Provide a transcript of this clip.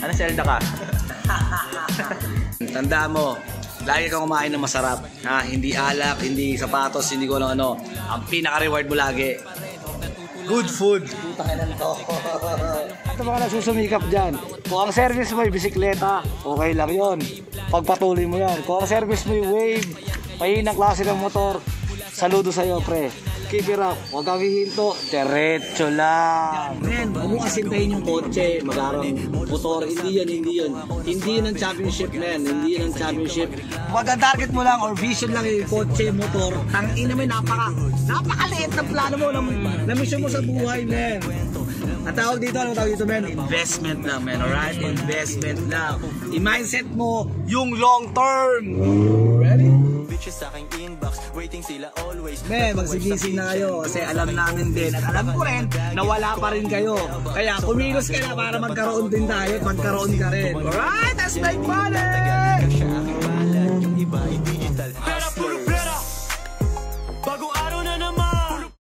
Ano, Zelda ka? Tandaan mo, lagi kang kumain ng masarap. Ha? Hindi alak, hindi sapatos, hindi ko ano. Ang pinaka-reward mo lagi, good food. Putakinan to. Ito mga nagsusumikap dyan. Kung ang service mo yung bisikleta, okay lang yun. Pagpatuloy mo yan. Kung ang service mo yung wave, mahinang klase ng motor, saludo sa'yo, pre. Keep it up. Huwag kang hihinto. Diretso lang. Men, huwag mo kasintahin yung kotse. Mag-arang motor. Hindi yan. Hindi yun ang championship, men. Hindi yun ang championship. Huwag ang target mo lang or vision lang yung kotse, motor. Tangina mo, napakaliit ng plano mo na mission mo sa buhay, men. At tawag dito, men? Investment lang, men. Alright? Investment lang. I-mindset mo yung long term. Ready? Men, magsigising na kayo kasi alam namin din at alam ko rin na wala pa rin kayo. Kaya kumilos ka na para magkaroon din tayo at magkaroon ka rin. Alright, that's my money!